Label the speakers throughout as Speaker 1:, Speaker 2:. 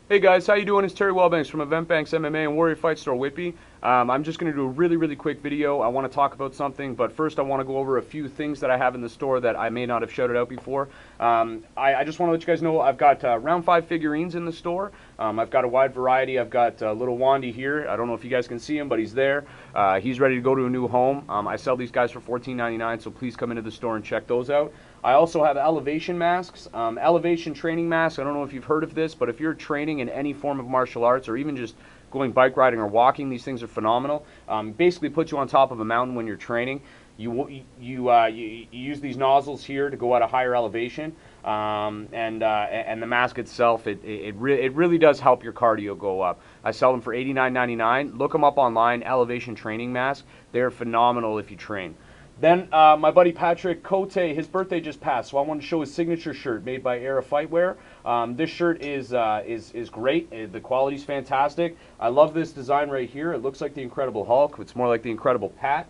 Speaker 1: Hey guys, how you doing? It's Terry Wellbanks from EventBanks MMA and Warrior Fight Store Whitby. I'm just going to do a really quick video. I want to talk about something, but first I want to go over a few things that I have in the store that I may not have shouted out before. I just want to let you guys know I've got round 5 figurines in the store. I've got a wide variety. I've got little Wandy here. I don't know if you guys can see him, but he's there. He's ready to go to a new home. I sell these guys for $14.99, so please come into the store and check those out. I also have elevation masks, elevation training masks. I don't know if you've heard of this, but if you're training in any form of martial arts or even just going bike riding or walking, these things are phenomenal. Basically puts you on top of a mountain when you're training. You use these nozzles here to go at a higher elevation, and the mask itself, it really does help your cardio go up. I sell them for $89.99. Look them up online, elevation training mask. They're phenomenal if you train. Then my buddy Patrick Cote, his birthday just passed, so I wanted to show his signature shirt made by Era Fightwear. This shirt is great. The quality's fantastic. I love this design right here. It looks like the Incredible Hulk. It's more like the Incredible Pat.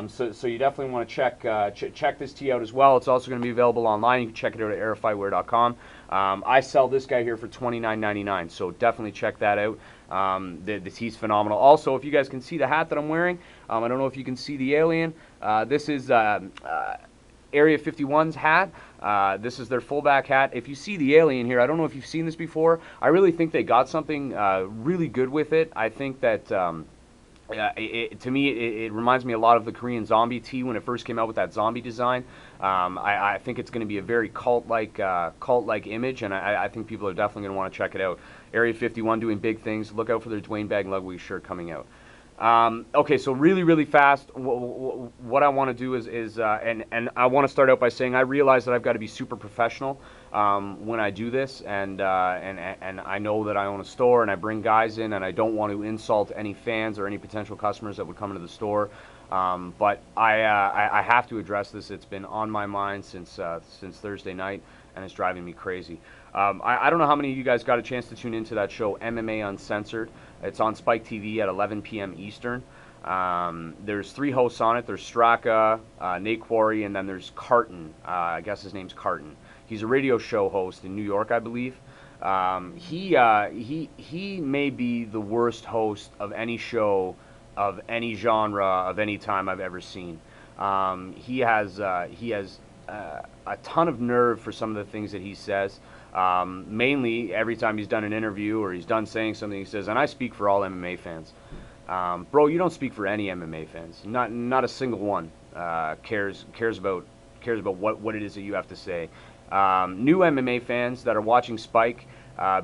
Speaker 1: So you definitely want to check this tee out as well. It's also going to be available online. You can check it out at erafightwear.com. I sell this guy here for $29.99, so definitely check that out. The tee's phenomenal. Also, if you guys can see the hat that I'm wearing, I don't know if you can see the alien. This is Area 51's hat. This is their fullback hat. If you see the alien here, I don't know if you've seen this before. I really think they got something really good with it. I think that to me, it reminds me a lot of the Korean zombie tee when it first came out with that zombie design. I think it's going to be a very cult-like image, and I think people are definitely going to want to check it out. Area 51 doing big things. Look out for their Dwayne Bag Ludwig shirt coming out. Okay, so really fast, what I want to do is and I want to start out by saying I realize that I've got to be super professional when I do this, and I know that I own a store and I bring guys in, and I don't want to insult any fans or any potential customers that would come into the store. But I have to address this. It's been on my mind since Thursday night, and it's driving me crazy. I don't know how many of you guys got a chance to tune into that show, MMA Uncensored. It's on Spike TV at 11 p.m. Eastern. There's 3 hosts on it. There's Straka, Nate Quarry, and then there's Carton. I guess his name's Carton. He's a radio show host in New York, I believe. He may be the worst host of any show of any genre of any time I've ever seen. He has a ton of nerve for some of the things that he says. Mainly every time he's done an interview or he's done saying something, he says, and I speak for all MMA fans. Bro, you don't speak for any MMA fans. Not a single one cares about what it is that you have to say. New MMA fans that are watching Spike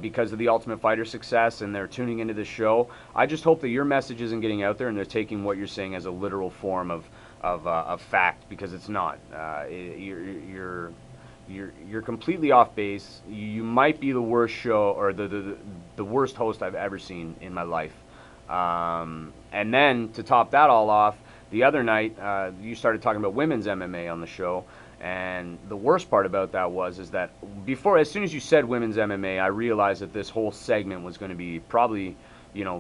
Speaker 1: because of the Ultimate Fighter success and they're tuning into this show, I just hope that your message isn't getting out there and they're taking what you're saying as a literal form of fact, because it's not. You're completely off base. You might be the worst show or the worst host I've ever seen in my life. And then to top that all off, the other night you started talking about women's MMA on the show, and the worst part about that is that as soon as you said women's MMA, I realized that this whole segment was going to be probably,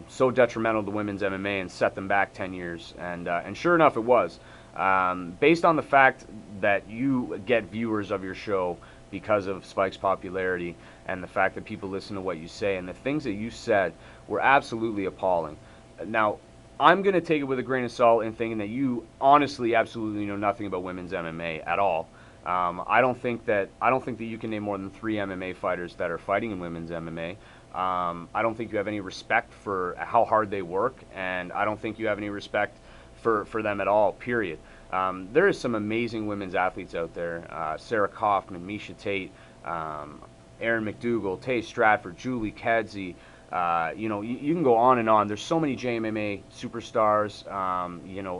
Speaker 1: so detrimental to women's MMA and set them back 10 years, and sure enough, it was. Based on the fact that you get viewers of your show because of Spike's popularity and the fact that people listen to what you say, and the things that you said were absolutely appalling. Now, I'm going to take it with a grain of salt in thinking that you honestly absolutely know nothing about women's MMA at all. I don't think that you can name more than 3 MMA fighters that are fighting in women's MMA. I don't think you have any respect for how hard they work, and I don't think you have any respect for them at all, period. There is some amazing women's athletes out there. Sarah Kaufman, Misha Tate, Erin McDougall, Tay Stratford, Julie Kedzie. You can go on and on. There's so many JMMA superstars,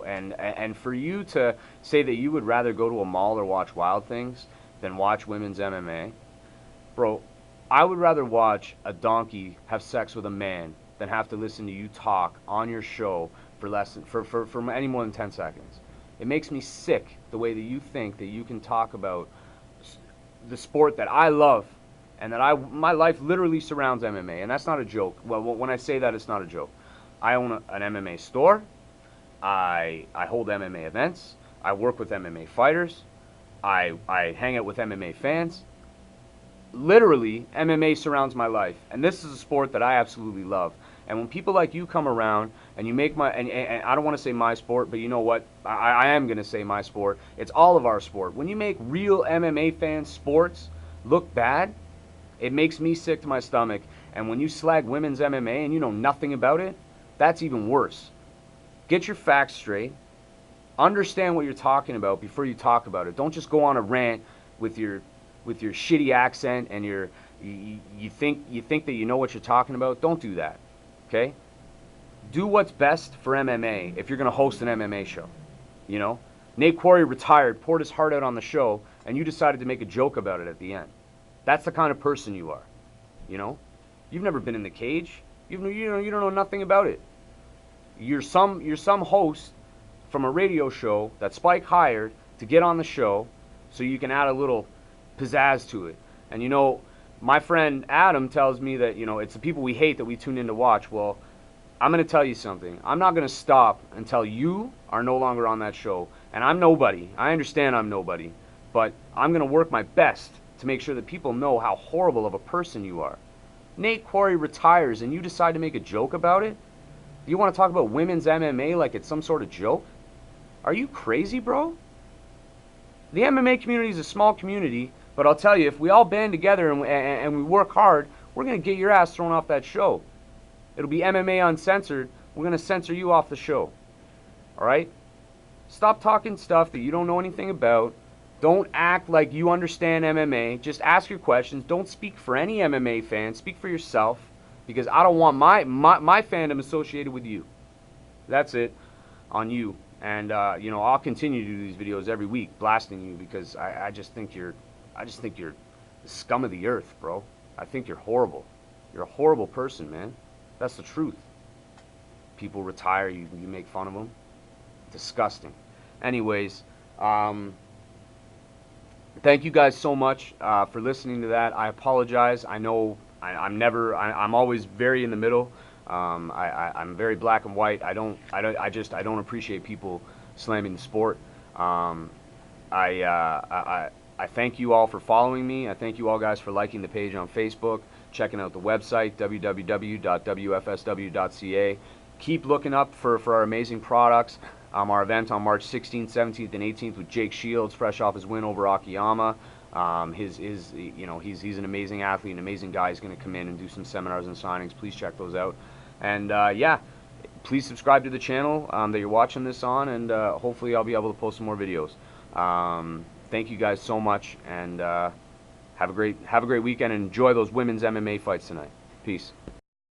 Speaker 1: and for you to say that you would rather go to a mall or watch Wild Things than watch women's MMA, bro, I would rather watch a donkey have sex with a man than have to listen to you talk on your show for any more than 10 seconds. It makes me sick the way that you think that you can talk about the sport that I love, and that my life literally surrounds MMA, and that's not a joke. Well, when I say that, it's not a joke. I own an MMA store. I hold MMA events. I work with MMA fighters. I hang out with MMA fans. literally, MMA surrounds my life, and this is a sport that I absolutely love. And when people like you come around and you make and I don't want to say my sport, but you know what? I am going to say my sport. It's all of our sport. When you make real MMA fans' sports look bad, it makes me sick to my stomach. And when you slag women's MMA and you know nothing about it, that's even worse. Get your facts straight. Understand what you're talking about before you talk about it. Don't just go on a rant with your shitty accent and you think that you know what you're talking about. Don't do that. Okay? Do what's best for MMA if you're going to host an MMA show. You know? Nate Quarry retired, poured his heart out on the show, and you decided to make a joke about it at the end. That's the kind of person you are. You know? You've never been in the cage. You don't know nothing about it. You're some host from a radio show that Spike hired to get on the show so you can add a little pizzazz to it. And you know, my friend Adam tells me that, you know, it's the people we hate that we tune in to watch. Well, I'm going to tell you something. I'm not going to stop until you are no longer on that show. And I'm nobody. I understand I'm nobody. But I'm going to work my best to make sure that people know how horrible of a person you are. Nate Quarry retires and you decide to make a joke about it? Do you want to talk about women's MMA like it's some sort of joke? Are you crazy, bro? The MMA community is a small community, but I'll tell you, if we all band together and we work hard, we're going to get your ass thrown off that show. It'll be MMA Uncensored. We're going to censor you off the show. Alright? Stop talking stuff that you don't know anything about. Don't act like you understand MMA. Just ask your questions. Don't speak for any MMA fan. Speak for yourself. Because I don't want my fandom associated with you. That's it. On you. And, you know, I'll continue to do these videos every week, blasting you, because I just think you're the scum of the earth, bro. I think you're horrible. You're a horrible person, man. That's the truth. People retire, you make fun of them. Disgusting. Anyways, thank you guys so much for listening to that. I apologize. I know I'm always very in the middle. I'm very black and white. I don't appreciate people slamming the sport. I thank you all for following me. I thank you all guys for liking the page on Facebook, checking out the website, www.wfsw.ca. Keep looking up for our amazing products. Our event on March 16th, 17th, and 18th with Jake Shields, fresh off his win over Akiyama. You know, he's an amazing athlete, an amazing guy. He's going to come in and do some seminars and signings. Please check those out. And yeah, please subscribe to the channel that you're watching this on, and hopefully I'll be able to post some more videos. Thank you guys so much, and have a great weekend, and enjoy those women's MMA fights tonight. Peace.